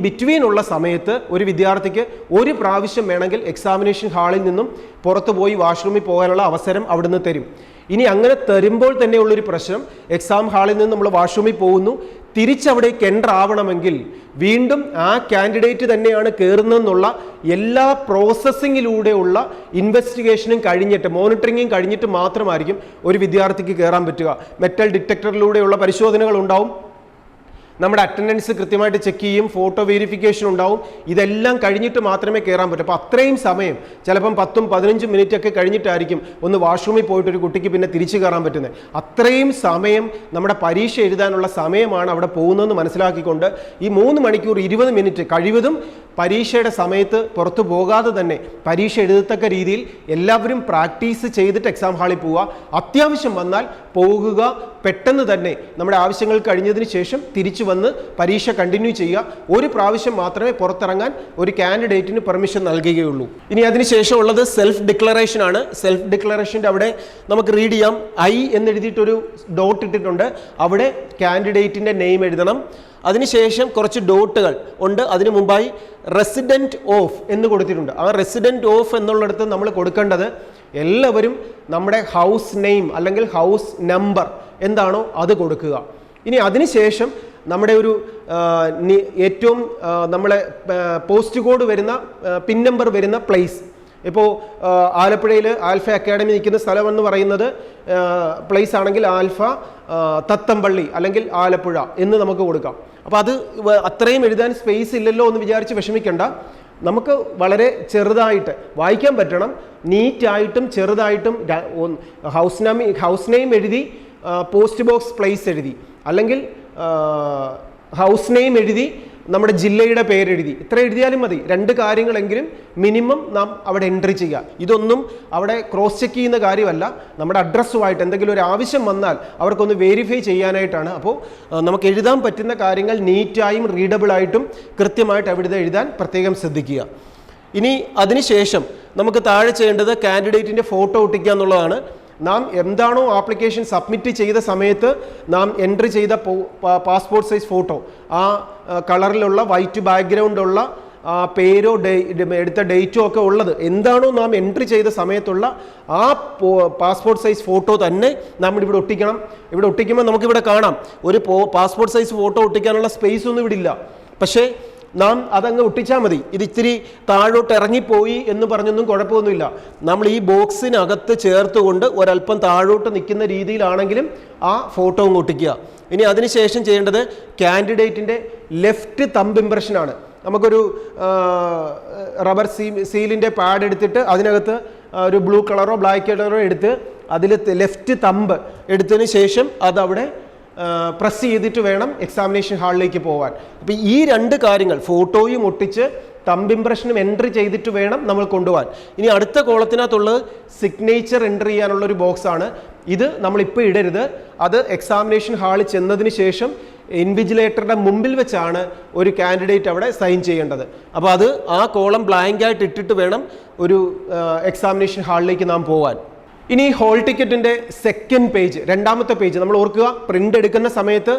ബിറ്റ്വീനുള്ള സമയത്ത് ഒരു വിദ്യാർത്ഥിക്ക് ഒരു പ്രാവശ്യം വേണമെങ്കിൽ എക്സാമിനേഷൻ ഹാളിൽ നിന്നും പുറത്തു പോയി വാഷ്റൂമിൽ പോകാനുള്ള അവസരം അവിടുന്ന് തരും. ഇനി അങ്ങനെ തരുമ്പോൾ തന്നെയുള്ളൊരു പ്രശ്നം, എക്സാം ഹാളിൽ നിന്ന് നമ്മൾ വാഷ്റൂമിൽ പോകുന്നു, തിരിച്ചവിടേക്ക് എൻ്റർ ആവണമെങ്കിൽ വീണ്ടും ആ കാൻഡിഡേറ്റ് തന്നെയാണ് കയറുന്നതെന്നുള്ള എല്ലാ പ്രോസസ്സിങ്ങിലൂടെയുള്ള ഇൻവെസ്റ്റിഗേഷനും കഴിഞ്ഞിട്ട് മോണിറ്ററിങ്ങും കഴിഞ്ഞിട്ട് മാത്രമായിരിക്കും ഒരു വിദ്യാർത്ഥിക്ക് കയറാൻ പറ്റുക. മെറ്റൽ ഡിറ്റക്ടറിലൂടെയുള്ള പരിശോധനകൾ ഉണ്ടാവും, നമ്മുടെ അറ്റൻഡൻസ് കൃത്യമായിട്ട് ചെക്ക് ചെയ്യും, ഫോട്ടോ വെരിഫിക്കേഷൻ ഉണ്ടാവും. ഇതെല്ലാം കഴിഞ്ഞിട്ട് മാത്രമേ കയറാൻ പറ്റൂ. അപ്പോൾ അത്രയും സമയം ചിലപ്പം 10-15 മിനിറ്റ് ഒക്കെ കഴിഞ്ഞിട്ടായിരിക്കും ഒന്ന് വാഷ്റൂമിൽ പോയിട്ട് ഒരു കുട്ടിക്ക് പിന്നെ തിരിച്ചു കയറാൻ പറ്റുന്നത്. അത്രയും സമയം നമ്മുടെ പരീക്ഷ എഴുതാനുള്ള സമയമാണ് അവിടെ പോകുന്നതെന്ന് മനസ്സിലാക്കിക്കൊണ്ട് ഈ 3 മണിക്കൂർ 20 മിനിറ്റ് കഴിവതും പരീക്ഷയുടെ സമയത്ത് പുറത്തു പോകാതെ തന്നെ പരീക്ഷ എഴുതത്തക്ക രീതിയിൽ എല്ലാവരും പ്രാക്ടീസ് ചെയ്തിട്ട് എക്സാം ഹാളിൽ പോവുക. അത്യാവശ്യം വന്നാൽ പോകുക, പെട്ടെന്ന് തന്നെ നമ്മുടെ ആവശ്യങ്ങൾ കഴിഞ്ഞതിന് ശേഷം തിരിച്ചു വന്ന് പരീക്ഷ കണ്ടിന്യൂ ചെയ്യുക. ഒരു പ്രാവശ്യം മാത്രമേ പുറത്തിറങ്ങാൻ ഒരു കാൻഡിഡേറ്റിന് പെർമിഷൻ നൽകുകയുള്ളൂ. ഇനി അതിനുശേഷം ഉള്ളത് സെൽഫ് ഡിക്ലറേഷൻ ആണ്. സെൽഫ് ഡിക്ലറേഷൻ്റെ അവിടെ നമുക്ക് റീഡ് ചെയ്യാം. ഐ എന്നെഴുതിയിട്ടൊരു ഡോട്ട് ഇട്ടിട്ടുണ്ട്, അവിടെ കാൻഡിഡേറ്റിൻ്റെ നെയിം എഴുതണം. അതിനുശേഷം കുറച്ച് ഡോട്ടുകൾ ഉണ്ട്. അതിനു മുമ്പായി റെസിഡൻറ്റ് ഓഫ് എന്ന് കൊടുത്തിട്ടുണ്ട്. ആ റെസിഡൻറ്റ് ഓഫ് എന്നുള്ളിടത്ത് നമ്മൾ കൊടുക്കേണ്ടത് എല്ലാവരും നമ്മുടെ ഹൗസ് നെയിം അല്ലെങ്കിൽ ഹൗസ് നമ്പർ എന്താണോ അത് കൊടുക്കുക. ഇനി അതിനുശേഷം നമ്മുടെ ഒരു ഏറ്റവും നമ്മളെ പോസ്റ്റ് കോഡ് വരുന്ന പിൻ നമ്പർ വരുന്ന പ്ലേസ്, ഇപ്പോൾ ആലപ്പുഴയിൽ ആൽഫ അക്കാഡമി നിൽക്കുന്ന സ്ഥലം എന്ന് പറയുന്നത് പ്ലേസ് ആണെങ്കിൽ ആൽഫ തത്തമ്പള്ളി അല്ലെങ്കിൽ ആലപ്പുഴ എന്ന് നമുക്ക് കൊടുക്കാം. അപ്പോൾ അത് അത്രയും എഴുതാൻ സ്പേസ് ഇല്ലല്ലോ എന്ന് വിചാരിച്ച് വിഷമിക്കേണ്ട. നമുക്ക് വളരെ ചെറുതായിട്ട് വായിക്കാൻ പറ്റണം, നീറ്റായിട്ടും ചെറുതായിട്ടും ഹൗസ് നെയിം എഴുതി പോസ്റ്റ് ബോക്സ് പ്ലേസ് എഴുതി, അല്ലെങ്കിൽ ഹൗസ് നെയിം എഴുതി നമ്മുടെ ജില്ലയുടെ പേരെഴുതി, ഇത്ര എഴുതിയാലും മതി. 2 കാര്യങ്ങളെങ്കിലും മിനിമം നാം അവിടെ എൻട്രി ചെയ്യുക. ഇതൊന്നും അവിടെ ക്രോസ് ചെക്ക് ചെയ്യുന്ന കാര്യമല്ല, നമ്മുടെ അഡ്രസ്സുമായിട്ട് എന്തെങ്കിലും ഒരു ആവശ്യം വന്നാൽ അവർക്കൊന്ന് വെരിഫൈ ചെയ്യാനായിട്ടാണ്. അപ്പോൾ നമുക്ക് എഴുതാൻ പറ്റുന്ന കാര്യങ്ങൾ നീറ്റായും റീഡബിളായിട്ടും കൃത്യമായിട്ട് അവിടെ എഴുതാൻ പ്രത്യേകം ശ്രദ്ധിക്കുക. ഇനി അതിനുശേഷം നമുക്ക് താഴെ ചെയ്യേണ്ടത് കാൻഡിഡേറ്റിൻ്റെ ഫോട്ടോ ഒട്ടിക്കുക എന്നുള്ളതാണ്. നാം എന്താണോ ആപ്ലിക്കേഷൻ സബ്മിറ്റ് ചെയ്ത സമയത്ത് നാം എൻട്രി ചെയ്ത പാസ്പോർട്ട് സൈസ് ഫോട്ടോ, ആ കളറിലുള്ള വൈറ്റ് ബാക്ക്ഗ്രൗണ്ടുള്ള പേരോ എടുത്ത ഡേറ്റോ ഒക്കെ ഉള്ളത് എന്താണോ നാം എൻട്രി ചെയ്ത സമയത്തുള്ള ആ പാസ്പോർട്ട് സൈസ് ഫോട്ടോ തന്നെ നമ്മൾ ഇവിടെ ഒട്ടിക്കണം. ഇവിടെ ഒട്ടിക്കുമ്പോൾ നമുക്കിവിടെ കാണാം ഒരു പാസ്പോർട്ട് സൈസ് ഫോട്ടോ ഒട്ടിക്കാനുള്ള സ്പേസ് ഒന്നും ഇവിടെ ഇല്ല. പക്ഷേ നാം അതങ്ങ് ഒട്ടിച്ചാൽ മതി. ഇത് ഇത്തിരി താഴോട്ട് ഇറങ്ങിപ്പോയി എന്ന് പറഞ്ഞൊന്നും കുഴപ്പമൊന്നുമില്ല. നമ്മൾ ഈ ബോക്സിനകത്ത് ചേർത്തുകൊണ്ട് ഒരല്പം താഴോട്ട് നിൽക്കുന്ന രീതിയിലാണെങ്കിലും ആ ഫോട്ടോ അങ്ങ് ഒട്ടിക്കുക. ഇനി അതിനുശേഷം ചെയ്യേണ്ടത് കാൻഡിഡേറ്റിൻ്റെ ലെഫ്റ്റ് തമ്പ് ഇംപ്രഷനാണ്. നമുക്കൊരു റബ്ബർ സീലിൻ്റെ പാഡ് എടുത്തിട്ട് അതിനകത്ത് ഒരു ബ്ലൂ കളറോ ബ്ലാക്ക് കളറോ എടുത്ത് അതിൽ ലെഫ്റ്റ് തമ്പ് എടുത്തതിന് ശേഷം അതവിടെ പ്രസ് ചെയ്തിട്ട് വേണം എക്സാമിനേഷൻ ഹാളിലേക്ക് പോകാൻ. അപ്പോൾ ഈ 2 കാര്യങ്ങൾ ഫോട്ടോയും ഒട്ടിച്ച് തമ്പ് ഇംപ്രഷനും എൻട്രി ചെയ്തിട്ട് വേണം നമ്മൾ കൊണ്ടുപോകാൻ. ഇനി അടുത്ത കോളത്തിനകത്തുള്ളത് സിഗ്നേച്ചർ എൻട്രി ചെയ്യാനുള്ളൊരു ബോക്സാണ്. ഇത് നമ്മളിപ്പോൾ ഇടരുത്, അത് എക്സാമിനേഷൻ ഹാളിൽ ചെന്നതിന് ശേഷം ഇൻവിജിലേറ്ററുടെ മുമ്പിൽ വെച്ചാണ് ഒരു കാൻഡിഡേറ്റ് അവിടെ സൈൻ ചെയ്യേണ്ടത്. അപ്പോൾ അത് ആ കോളം ബ്ലാങ്ക് ആയിട്ട് ഇട്ടിട്ട് വേണം ഒരു എക്സാമിനേഷൻ ഹാളിലേക്ക് നാം പോകാൻ. ഇനി ഹോൾ ടിക്കറ്റിൻ്റെ സെക്കൻഡ് പേജ്, 2ാമത്തെ പേജ് നമ്മൾ ഓർക്കുക. പ്രിൻ്റ് എടുക്കുന്ന സമയത്ത്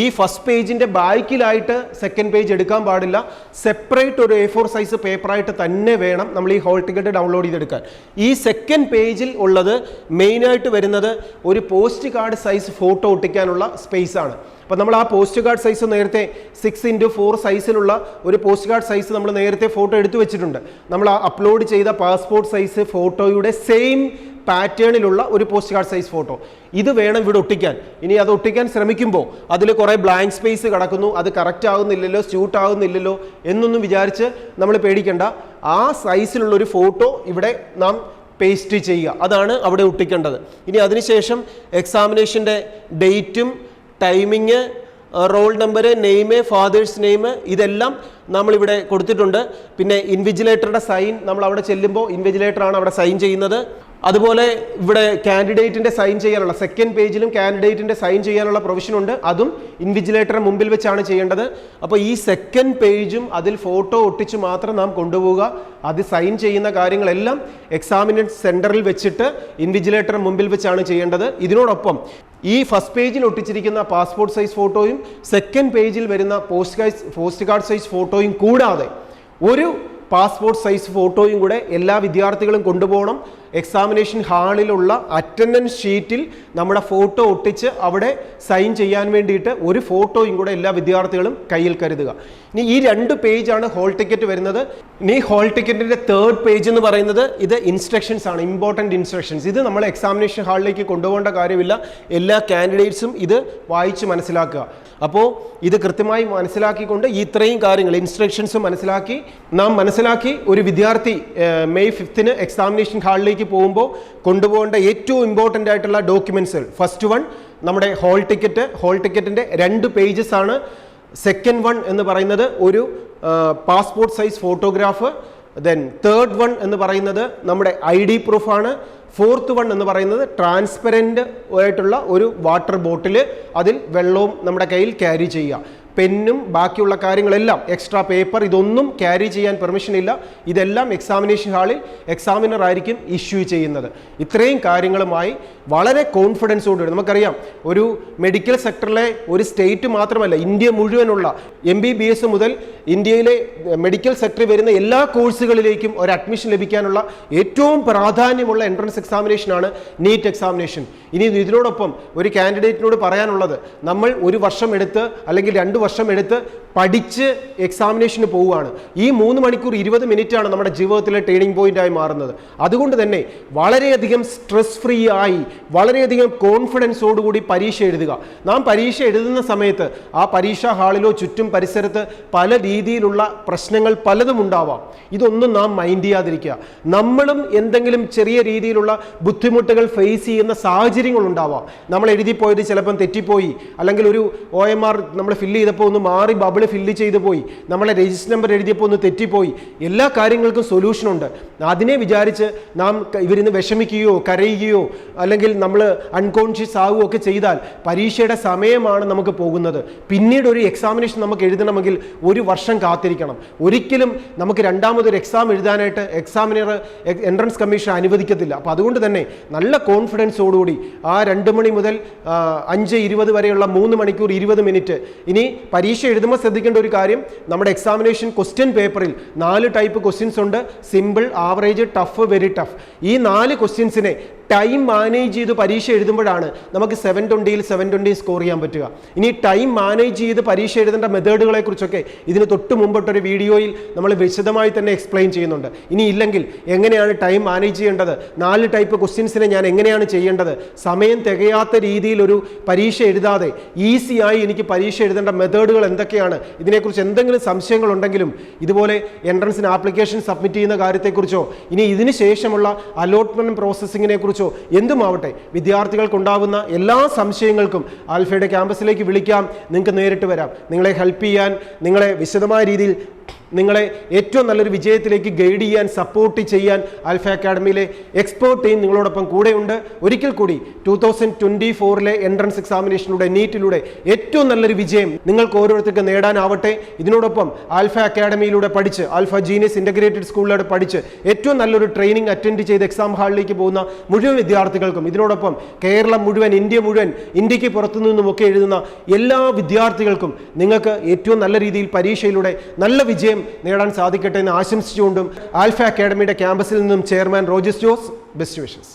ഈ ഫസ്റ്റ് പേജിൻ്റെ ബാക്കിലായിട്ട് സെക്കൻഡ് പേജ് എടുക്കാൻ പാടില്ല. സെപ്പറേറ്റ് ഒരു A4 സൈസ് പേപ്പറായിട്ട് തന്നെ വേണം നമ്മൾ ഈ ഹോൾ ടിക്കറ്റ് ഡൗൺലോഡ് ചെയ്തെടുക്കാൻ. ഈ സെക്കൻഡ് പേജിൽ ഉള്ളത് മെയിനായിട്ട് വരുന്നത് ഒരു പോസ്റ്റ് കാർഡ് സൈസ് ഫോട്ടോ ഒട്ടിക്കാനുള്ള സ്പേസ് ആണ്. അപ്പോൾ നമ്മൾ ആ പോസ്റ്റ് കാർഡ് സൈസ് നേരത്തെ 6x4 സൈസിലുള്ള ഒരു പോസ്റ്റ് കാർഡ് സൈസ് നമ്മൾ നേരത്തെ ഫോട്ടോ എടുത്തു വെച്ചിട്ടുണ്ട്. നമ്മൾ ആ അപ്ലോഡ് ചെയ്ത പാസ്പോർട്ട് സൈസ് ഫോട്ടോയുടെ സെയിം പാറ്റേണിലുള്ള ഒരു പോസ്റ്റ് കാർഡ് സൈസ് ഫോട്ടോ. ഇത് വേണം ഇവിടെ ഒട്ടിക്കാൻ. ഇനി അത് ഒട്ടിക്കാൻ ശ്രമിക്കുമ്പോൾ അതിൽ കുറേ ബ്ലാങ്ക് സ്പേസ് കിടക്കുന്നു, അത് കറക്റ്റ് ആകുന്നില്ലല്ലോ, സ്യൂട്ട് ആകുന്നില്ലല്ലോ എന്നൊന്നും വിചാരിച്ച് നമ്മൾ പേടിക്കേണ്ട. ആ സൈസിലുള്ള ഒരു ഫോട്ടോ ഇവിടെ നാം പേസ്റ്റ് ചെയ്യുക, അതാണ് അവിടെ ഒട്ടിക്കേണ്ടത്. ഇനി അതിനുശേഷം എക്സാമിനേഷൻ്റെ ഡേറ്റും timing, roll number, name, fathers name ഇതെല്ലാം നമ്മളിവിടെ കൊടുത്തിട്ടുണ്ട്. പിന്നെ ഇൻവിജിലേറ്ററുടെ സൈൻ നമ്മൾ അവിടെ ചെല്ലുമ്പോൾ ഇൻവിജിലേറ്ററാണ് അവിടെ സൈൻ ചെയ്യുന്നത്. അതുപോലെ ഇവിടെ കാൻഡിഡേറ്റിൻ്റെ സൈൻ ചെയ്യാനുള്ള സെക്കൻഡ് പേജിലും കാൻഡിഡേറ്റിൻ്റെ സൈൻ ചെയ്യാനുള്ള പ്രൊവിഷൻ ഉണ്ട്. അതും ഇൻവിജിലേറ്ററെ മുമ്പിൽ വെച്ചാണ് ചെയ്യേണ്ടത്. അപ്പോൾ ഈ സെക്കൻഡ് പേജും അതിൽ ഫോട്ടോ ഒട്ടിച്ച് മാത്രം നാം കൊണ്ടുപോവുക. അത് സൈൻ ചെയ്യുന്ന കാര്യങ്ങളെല്ലാം എക്സാമിനേഷൻ സെൻറ്ററിൽ വെച്ചിട്ട് ഇൻവിജിലേറ്ററെ മുമ്പിൽ വെച്ചാണ് ചെയ്യേണ്ടത്. ഇതിനോടൊപ്പം ഈ ഫസ്റ്റ് പേജിൽ ഒട്ടിച്ചിരിക്കുന്ന പാസ്പോർട്ട് സൈസ് ഫോട്ടോയും സെക്കൻഡ് പേജിൽ വരുന്ന പോസ്റ്റ് കാർഡ് സൈസ് ഫോട്ടോയും കൂടാതെ ഒരു പാസ്പോർട്ട് സൈസ് ഫോട്ടോയും കൂടെ എല്ലാ വിദ്യാർത്ഥികളും കൊണ്ടുപോകണം. എക്സാമിനേഷൻ ഹാളിലുള്ള അറ്റൻഡൻസ് ഷീറ്റിൽ നമ്മുടെ ഫോട്ടോ ഒട്ടിച്ച് അവിടെ സൈൻ ചെയ്യാൻ വേണ്ടിയിട്ട് ഒരു ഫോട്ടോയും കൂടെ എല്ലാ വിദ്യാർത്ഥികളും കയ്യിൽ കരുതുക. ഇനി ഈ 2 പേജാണ് ഹോൾ ടിക്കറ്റ് വരുന്നത്. ഇനി ഹോൾ ടിക്കറ്റിൻ്റെ 3rd പേജ് എന്ന് പറയുന്നത് ഇത് ഇൻസ്ട്രക്ഷൻസ് ആണ്, ഇമ്പോർട്ടൻറ്റ് ഇൻസ്ട്രക്ഷൻസ്. ഇത് നമ്മൾ എക്സാമിനേഷൻ ഹാളിലേക്ക് കൊണ്ടുപോകേണ്ട കാര്യമില്ല. എല്ലാ കാൻഡിഡേറ്റ്സും ഇത് വായിച്ച് മനസ്സിലാക്കുക. അപ്പോൾ ഇത് കൃത്യമായി മനസ്സിലാക്കിക്കൊണ്ട് ഇത്രയും കാര്യങ്ങൾ ഇൻസ്ട്രക്ഷൻസ് മനസ്സിലാക്കി ഒരു വിദ്യാർത്ഥി മെയ് 5 എക്സാമിനേഷൻ ഹാളിലേക്ക് പോകുമ്പോൾ കൊണ്ടുപോകേണ്ട ഏറ്റവും ഇമ്പോർട്ടൻ്റ് ആയിട്ടുള്ള ഡോക്യുമെൻറ്റ്സ്. ഫസ്റ്റ് വൺ നമ്മുടെ ഹോൾ ടിക്കറ്റിൻ്റെ 2 പേജസ് ആണ്. സെക്കൻഡ് വൺ എന്ന് പറയുന്നത് ഒരു passport size photograph. Then third one എന്ന് പറയുന്നത് നമ്മുടെ ID പ്രൂഫാണ്. ഫോർത്ത് വൺ എന്ന് പറയുന്നത് ട്രാൻസ്പെറൻറ്റ് ആയിട്ടുള്ള ഒരു വാട്ടർ ബോട്ടിൽ, അതിൽ വെള്ളവും നമ്മുടെ കയ്യിൽ ക്യാരി ചെയ്യുക. പെന്നും ബാക്കിയുള്ള കാര്യങ്ങളെല്ലാം എക്സ്ട്രാ പേപ്പർ ഇതൊന്നും ക്യാരി ചെയ്യാൻ പെർമിഷൻ ഇല്ല. ഇതെല്ലാം എക്സാമിനേഷൻ ഹാളിൽ എക്സാമിനർ ആയിരിക്കും ഇഷ്യൂ ചെയ്യുന്നത്. ഇത്രയും കാര്യങ്ങളുമായി വളരെ കോൺഫിഡൻസോടുകൂടി, നമുക്കറിയാം ഒരു മെഡിക്കൽ സെക്ടറിലെ ഒരു സ്റ്റേറ്റ് മാത്രമല്ല ഇന്ത്യ മുഴുവനുള്ള MBBS മുതൽ ഇന്ത്യയിലെ മെഡിക്കൽ സെക്ടറിൽ വരുന്ന എല്ലാ കോഴ്സുകളിലേക്കും ഒരു അഡ്മിഷൻ ലഭിക്കാനുള്ള ഏറ്റവും പ്രാധാന്യമുള്ള എൻട്രൻസ് എക്സാമിനേഷനാണ് നീറ്റ് എക്സാമിനേഷൻ. ഇനി ഇതിനോടൊപ്പം ഒരു കാൻഡിഡേറ്റിനോട് പറയാനുള്ളത്, നമ്മൾ ഒരു വർഷം എടുത്ത് അല്ലെങ്കിൽ 2 വർഷം എടുത്ത് പഠിച്ച് എക്സാമിനേഷന് പോവുകയാണ്. ഈ 3 മണിക്കൂർ 20 മിനിറ്റാണ് നമ്മുടെ ജീവിതത്തിലെ ടേണിംഗ് പോയിന്റായി മാറുന്നത്. അതുകൊണ്ട് തന്നെ വളരെയധികം സ്ട്രെസ് ഫ്രീ ആയി വളരെയധികം കോൺഫിഡൻസോടുകൂടി പരീക്ഷ എഴുതുക. നാം പരീക്ഷ എഴുതുന്ന സമയത്ത് ആ പരീക്ഷാ ഹാളിലോ ചുറ്റും പരിസരത്ത് പല രീതിയിലുള്ള പ്രശ്നങ്ങൾ പലതും ഉണ്ടാവാം. ഇതൊന്നും നാം മൈൻഡ് ചെയ്യാതിരിക്കുക. നമ്മളും എന്തെങ്കിലും ചെറിയ രീതിയിലുള്ള ബുദ്ധിമുട്ടുകൾ ഫേസ് ചെയ്യുന്ന സാഹചര്യങ്ങൾ ഉണ്ടാവാം. നമ്മൾ എഴുതിപ്പോയത് ചിലപ്പം തെറ്റിപ്പോയി, അല്ലെങ്കിൽ ഒരു OMR നമ്മൾ ഫില്ല് ചെയ്തപ്പോൾ ഒന്ന് മാറി ബബിൾ ഫില്ല് ചെയ്തു പോയി, നമ്മളെ രജിസ്റ്റർ നമ്പർ എഴുതിയപ്പോൾ ഒന്ന് തെറ്റിപ്പോയി. എല്ലാ കാര്യങ്ങൾക്കും സൊല്യൂഷനുണ്ട്. അതിനെ വിചാരിച്ച് നാം ഇവരിന്ന് വിഷമിക്കുകയോ കരയുകയോ അല്ലെങ്കിൽ നമ്മൾ അൺകോൺഷ്യസ് ആവുകയോ ഒക്കെ ചെയ്താൽ പരീക്ഷയുടെ സമയമാണ് നമുക്ക് പോകുന്നത്. പിന്നീട് ഒരു എക്സാമിനേഷൻ നമുക്ക് എഴുതണമെങ്കിൽ 1 വർഷം കാത്തിരിക്കണം. ഒരിക്കലും നമുക്ക് രണ്ടാമതൊരു എക്സാം എഴുതാനായിട്ട് എക്സാമിനർ എൻട്രൻസ് കമ്മീഷൻ അനുവദിക്കത്തില്ല. അപ്പോൾ അതുകൊണ്ട് തന്നെ നല്ല കോൺഫിഡൻസോടുകൂടി ആ 2 മണി മുതൽ 5:20 വരെയുള്ള 3 മണിക്കൂർ 20 മിനിറ്റ്. ഇനി പരീക്ഷ എഴുതുമ്പോൾ ശ്രദ്ധിക്കേണ്ട ഒരു കാര്യം, നമ്മുടെ എക്സാമിനേഷൻ ക്വസ്റ്റ്യൻ പേപ്പറിൽ 4 ടൈപ്പ് ക്വസ്റ്റ്യൻസ് ഉണ്ട്. Simple, average, tough, very tough. ഈ 4 ക്വസ്റ്റ്യൻസിനെ ടൈം മാനേജ് ചെയ്ത് പരീക്ഷ എഴുതുമ്പോഴാണ് നമുക്ക് 720-ൽ 720 സ്കോർ ചെയ്യാൻ പറ്റുക. ഇനി ടൈം മാനേജ് ചെയ്ത് പരീക്ഷ എഴുതേണ്ട മെത്തേഡുകളെ കുറിച്ചൊക്കെ ഇതിന് തൊട്ട് മുമ്പൊട്ടൊരു വീഡിയോയിൽ നമ്മൾ വിശദമായി തന്നെ എക്സ്പ്ലെയിൻ ചെയ്യുന്നുണ്ട്. ഇനി ഇല്ലെങ്കിൽ എങ്ങനെയാണ് ടൈം മാനേജ് ചെയ്യേണ്ടത്, 4 ടൈപ്പ് ക്വസ്റ്റ്യൻസിനെ ഞാൻ എങ്ങനെയാണ് ചെയ്യേണ്ടത്, സമയം തികയാത്ത രീതിയിൽ ഒരു പരീക്ഷ എഴുതാതെ ഈസിയായി എനിക്ക് പരീക്ഷ എഴുതേണ്ട മെത്തേഡുകൾ എന്തൊക്കെയാണ്, ഇതിനെക്കുറിച്ച് എന്തെങ്കിലും സംശയങ്ങളുണ്ടെങ്കിലും ഇതുപോലെ എൻട്രൻസിന് ആപ്ലിക്കേഷൻ സബ്മിറ്റ് ചെയ്യുന്ന കാര്യത്തെക്കുറിച്ചോ ഇനി ഇതിന് ശേഷമുള്ള അലോട്ട്മെന്റ് പ്രോസസ്സിങ്ങിനെ കുറിച്ചോ എന്തുമാവട്ടെ, വിദ്യാർത്ഥികൾക്കുണ്ടാകുന്ന എല്ലാ സംശയങ്ങൾക്കും ആൽഫയുടെ ക്യാമ്പസിലേക്ക് വിളിക്കാം. നിങ്ങൾക്ക് നേരിട്ട് വരാം. നിങ്ങളെ ഹെൽപ്പ് ചെയ്യാൻ, നിങ്ങളെ വിശദമായ രീതിയിൽ നിങ്ങളെ ഏറ്റവും നല്ലൊരു വിജയത്തിലേക്ക് ഗൈഡ് ചെയ്യാൻ, സപ്പോർട്ട് ചെയ്യാൻ ആൽഫ അക്കാഡമിയിലെ എക്സ്പേർട്ട് ടീം നിങ്ങളോടൊപ്പം കൂടെയുണ്ട്. ഒരിക്കൽ കൂടി 2024-ലെ എൻട്രൻസ് എക്സാമിനേഷനിലൂടെ നീറ്റിലൂടെ ഏറ്റവും നല്ലൊരു വിജയം നിങ്ങൾക്ക് ഓരോരുത്തർക്ക് നേടാനാവട്ടെ. ഇതിനോടൊപ്പം ആൽഫ അക്കാഡമിയിലൂടെ പഠിച്ച്, ആൽഫ ജീനിയസ് ഇൻ്റഗ്രേറ്റഡ് സ്കൂളിലൂടെ പഠിച്ച് ഏറ്റവും നല്ലൊരു ട്രെയിനിങ് അറ്റൻഡ് ചെയ്ത് എക്സാം ഹാളിലേക്ക് പോകുന്ന മുഴുവൻ വിദ്യാർത്ഥികൾക്കും, ഇതിനോടൊപ്പം കേരളം മുഴുവൻ, ഇന്ത്യ മുഴുവൻ, ഇന്ത്യക്ക് പുറത്തു നിന്നുമൊക്കെ എഴുതുന്ന എല്ലാ വിദ്യാർത്ഥികൾക്കും നിങ്ങൾക്ക് ഏറ്റവും നല്ല രീതിയിൽ പരീക്ഷയിലൂടെ നല്ല വിജയം നേടാൻ സാധിക്കട്ടെ എന്ന് ആശംസിച്ചുകൊണ്ടും ആൽഫ അക്കാഡമിയുടെ ക്യാമ്പസിൽ നിന്നും chairman Rojas Jose, best wishes.